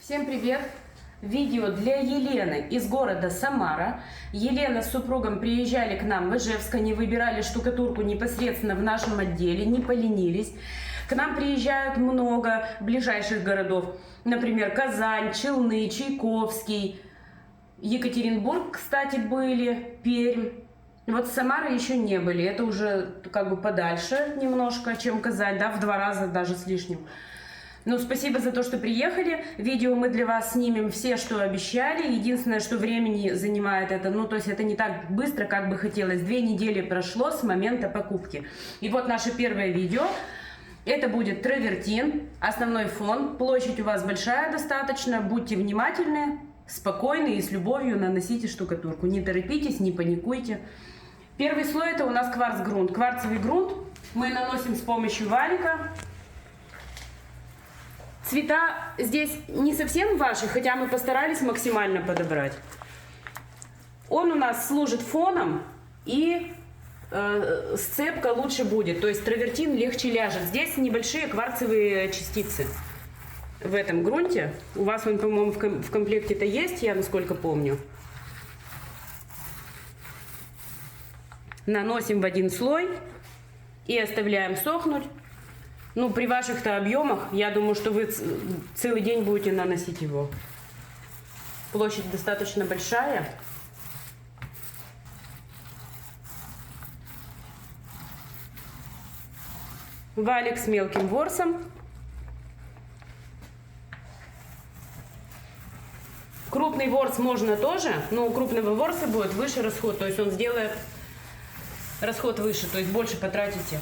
Всем привет! Видео для Елены из города Самара. Елена с супругом приезжали к нам в Ижевск, они выбирали штукатурку непосредственно в нашем отделе, не поленились. К нам приезжают много ближайших городов, например, Казань, Челны, Чайковский, Екатеринбург, кстати, были, Пермь. Вот Самара еще не были, это уже как бы подальше немножко, чем Казань, да, в 2 раза даже с лишним. Ну, спасибо за то, что приехали. Видео мы для вас снимем все, что обещали. Единственное, что времени занимает это, ну, то есть это не так быстро, как бы хотелось. 2 недели прошло с момента покупки. И вот наше первое видео. Это будет травертин, основной фон. Площадь у вас большая достаточно. Будьте внимательны, спокойны и с любовью наносите штукатурку. Не торопитесь, не паникуйте. Первый слой это у нас кварц-грунт. Кварцевый грунт мы наносим с помощью валика. Цвета здесь не совсем ваши, хотя мы постарались максимально подобрать. Он у нас служит фоном, и сцепка лучше будет. То есть травертин легче ляжет. Здесь небольшие кварцевые частицы в этом грунте. У вас он, по-моему, в комплекте-то есть, я насколько помню. Наносим в один слой и оставляем сохнуть. Ну, при ваших-то объемах, я думаю, что вы целый день будете наносить его. Площадь достаточно большая. Валик с мелким ворсом. Крупный ворс можно тоже, но у крупного ворса будет выше расход, то есть он сделает расход выше, то есть больше потратите.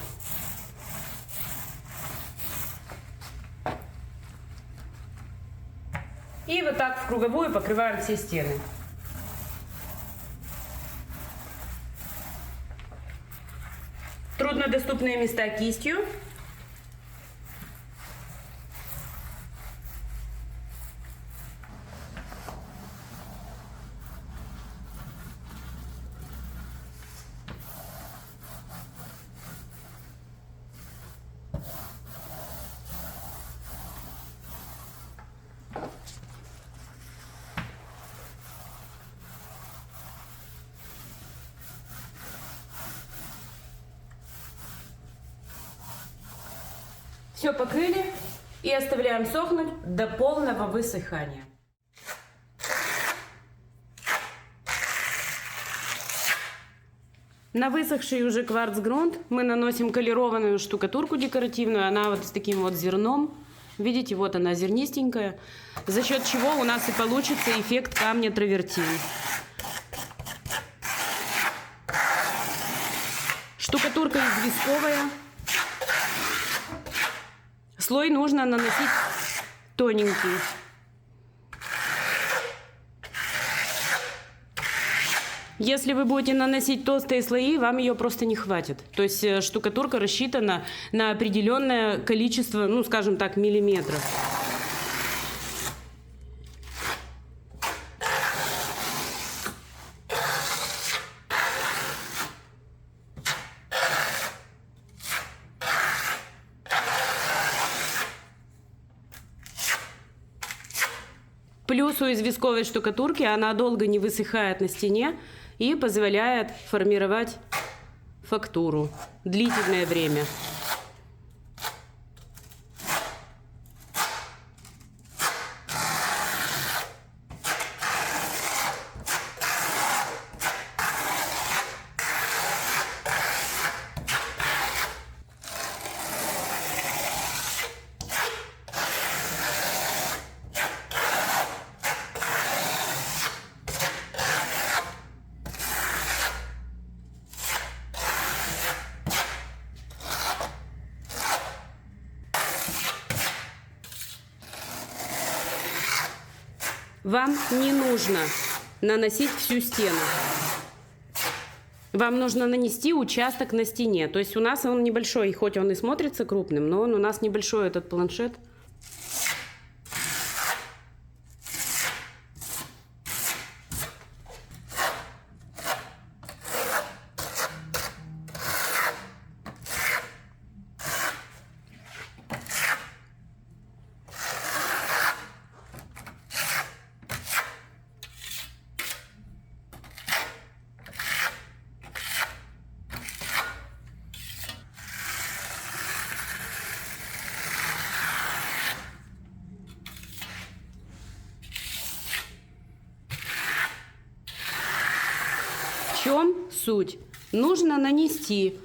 И вот так в круговую покрываем все стены. Труднодоступные места кистью. Все покрыли и оставляем сохнуть до полного высыхания. На высохший уже кварц-грунт мы наносим колерованную штукатурку декоративную. Она вот с таким вот зерном. Видите, вот она зернистенькая. За счет чего у нас и получится эффект камня травертин. Штукатурка известковая. Слой нужно наносить тоненький. Если вы будете наносить толстые слои, вам ее просто не хватит. То есть штукатурка рассчитана на определенное количество, ну, скажем так, миллиметров. Плюс у известковой штукатурки она долго не высыхает на стене и позволяет формировать фактуру длительное время. Вам не нужно наносить всю стену. Вам нужно нанести участок на стене. То есть у нас он небольшой, хоть он и смотрится крупным, но он у нас небольшой, этот планшет. В чем суть? Нужно нанести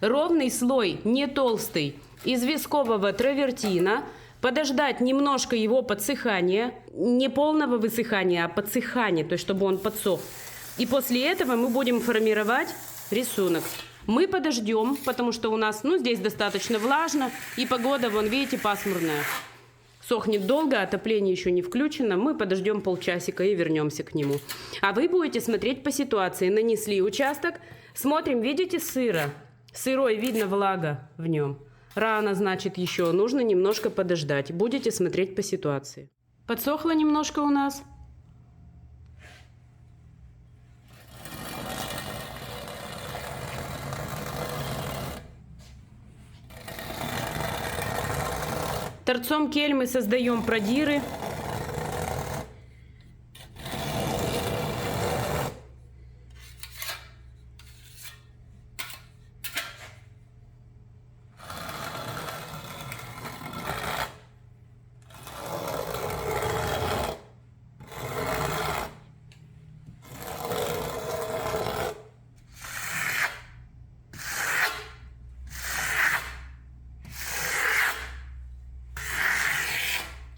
ровный слой, не толстый, известкового травертина, подождать немножко его подсыхания, не полного высыхания, а подсыхания, то есть чтобы он подсох. И после этого мы будем формировать рисунок. Мы подождем, потому что у нас, здесь достаточно влажно, и погода, вон, видите, пасмурная. Сохнет долго, отопление еще не включено. Мы подождем полчасика и вернемся к нему. А вы будете смотреть по ситуации. Нанесли участок, смотрим, видите, сыро. Сырой, видно, влага в нем. Рано, значит, еще нужно немножко подождать. Будете смотреть по ситуации. Подсохло немножко у нас. Торцом кель мы создаем продиры.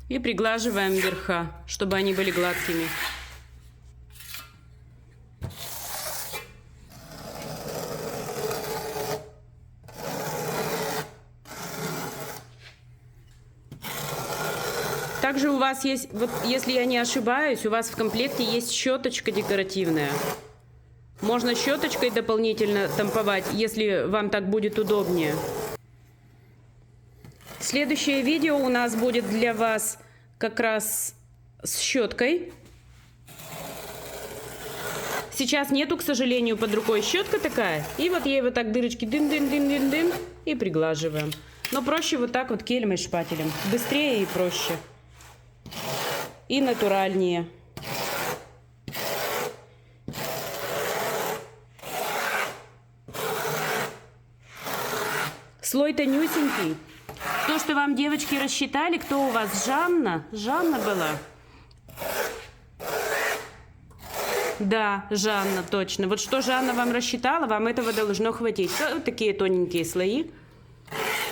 И приглаживаем верха, чтобы они были гладкими. Также у вас есть, вот если я не ошибаюсь, у вас в комплекте есть щеточка декоративная. Можно щеточкой дополнительно тамповать, если вам так будет удобнее. Следующее видео у нас будет для вас как раз с щеткой. Сейчас нету, к сожалению, под рукой щетка такая. И вот ей вот так дырочки дын-дын-дын-дын-дын и приглаживаем. Но проще вот так вот кельмой и шпателем. Быстрее и проще. И натуральнее. Слой тонюсенький. То, что вам девочки рассчитали, кто у вас? Жанна? Жанна была? Да, Жанна, точно. Вот что Жанна вам рассчитала, вам этого должно хватить. Вот такие тоненькие слои.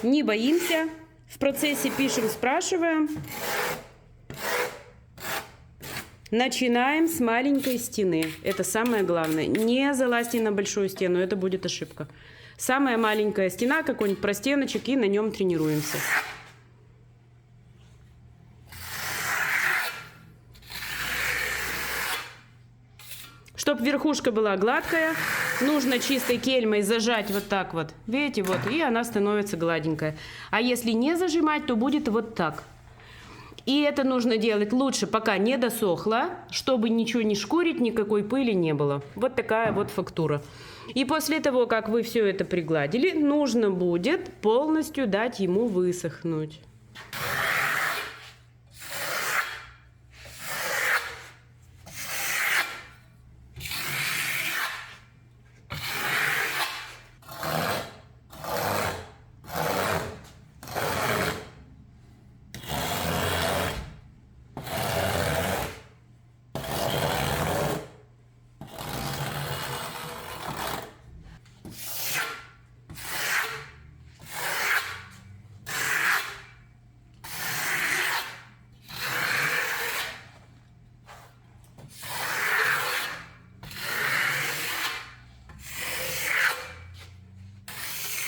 Не боимся. В процессе пишем, спрашиваем. Начинаем с маленькой стены. Это самое главное. Не залазьте на большую стену, это будет ошибка. Самая маленькая стена, какой-нибудь простеночек, и на нем тренируемся. Чтобы верхушка была гладкая, нужно чистой кельмой зажать вот так вот. Видите, вот, и она становится гладенькая. А если не зажимать, то будет вот так. И это нужно делать лучше, пока не досохло, чтобы ничего не шкурить, никакой пыли не было. Вот такая вот фактура. И после того, как вы все это пригладили, нужно будет полностью дать ему высохнуть.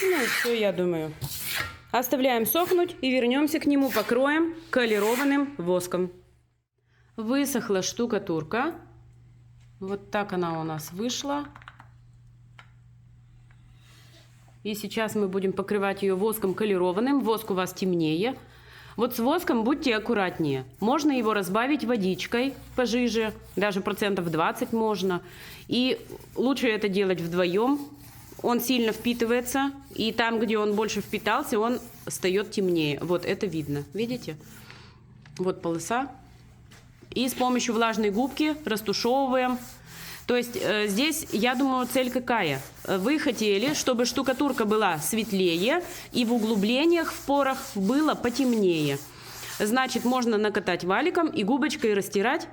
Ну и все, я думаю. Оставляем сохнуть и вернемся к нему, покроем колерованным воском. Высохла штукатурка. Вот так она у нас вышла. И сейчас мы будем покрывать ее воском колерованным. Воск у вас темнее. Вот с воском будьте аккуратнее. Можно его разбавить водичкой пожиже, даже процентов 20 можно. И лучше это делать вдвоем. Он сильно впитывается, и там, где он больше впитался, он встает темнее. Вот это видно, видите? Вот полоса. И с помощью влажной губки растушевываем. То есть здесь, я думаю, цель какая? Вы хотели, чтобы штукатурка была светлее и в углублениях, в порах было потемнее. Значит, можно накатать валиком и губочкой растирать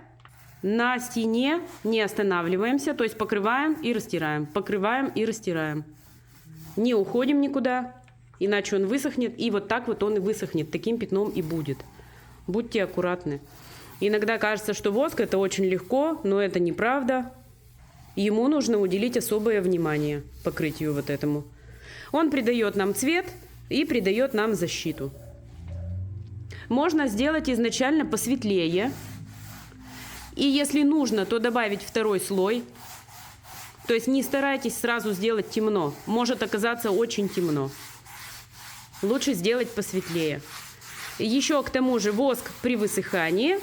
На стене не останавливаемся, то есть покрываем и растираем, покрываем и растираем. Не уходим никуда, иначе он высохнет, и вот так вот он и высохнет, таким пятном и будет. Будьте аккуратны. Иногда кажется, что воск это очень легко, но это неправда. Ему нужно уделить особое внимание, покрытию вот этому. Он придает нам цвет и придает нам защиту. Можно сделать изначально посветлее. И если нужно, то добавить второй слой. То есть не старайтесь сразу сделать темно. Может оказаться очень темно. Лучше сделать посветлее. Еще к тому же воск при высыхании,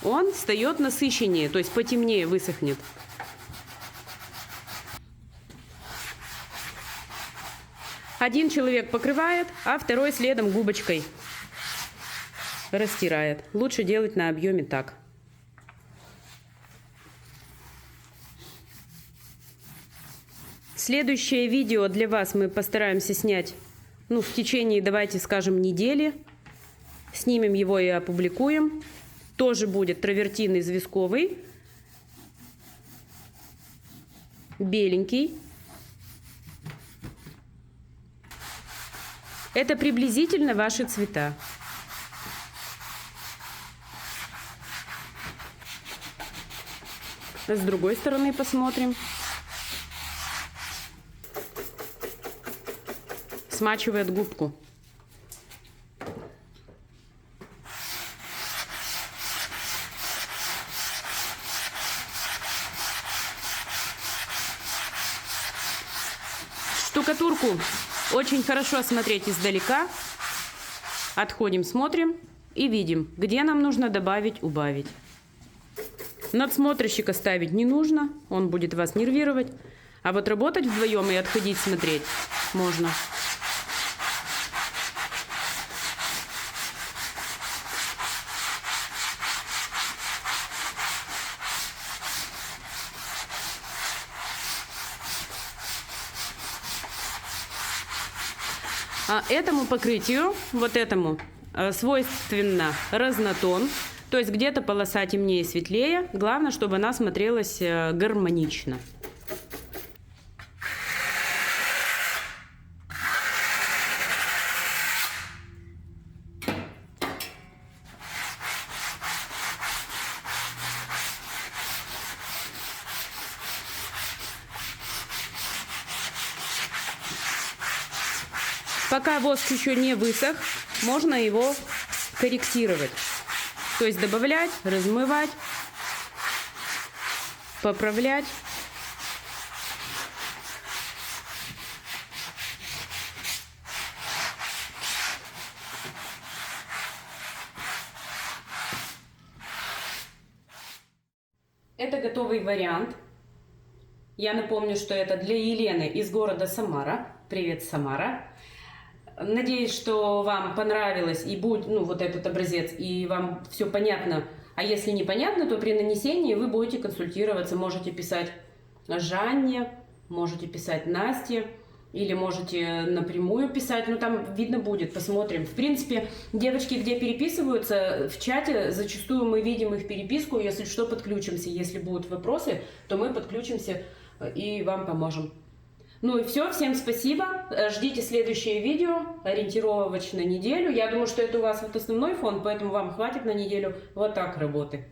он встает насыщеннее, то есть потемнее высохнет. Один человек покрывает, а второй следом губочкой растирает. Лучше делать на объеме так. Следующее видео для вас мы постараемся снять, в течение, давайте скажем, недели. Снимем его и опубликуем. Тоже будет травертин известковый, беленький. Это приблизительно ваши цвета. С другой стороны посмотрим. Смачивает губку. Штукатурку очень хорошо смотреть издалека. Отходим, смотрим и видим, где нам нужно добавить, убавить. Надсмотрщика ставить не нужно, он будет вас нервировать. А вот работать вдвоем и отходить смотреть можно. А этому покрытию, вот этому, свойственно разнотон. То есть где-то полоса темнее, светлее. Главное, чтобы она смотрелась гармонично. Пока воск еще не высох, можно его корректировать. То есть добавлять, размывать, поправлять. Это готовый вариант. Я напомню, что это для Елены из города Самара. Привет, Самара. Надеюсь, что вам понравилось и будет, вот этот образец, и вам все понятно. А если непонятно, то при нанесении вы будете консультироваться. Можете писать Жанне, можете писать Насте, или можете напрямую писать. Там видно будет, посмотрим. В принципе, девочки, где переписываются, в чате зачастую мы видим их переписку. Если что, подключимся. Если будут вопросы, то мы подключимся и вам поможем. И все, всем спасибо, ждите следующее видео, ориентировочно неделю. Я думаю, что это у вас основной фон, поэтому вам хватит на неделю вот так работы.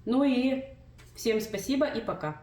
И всем спасибо и пока.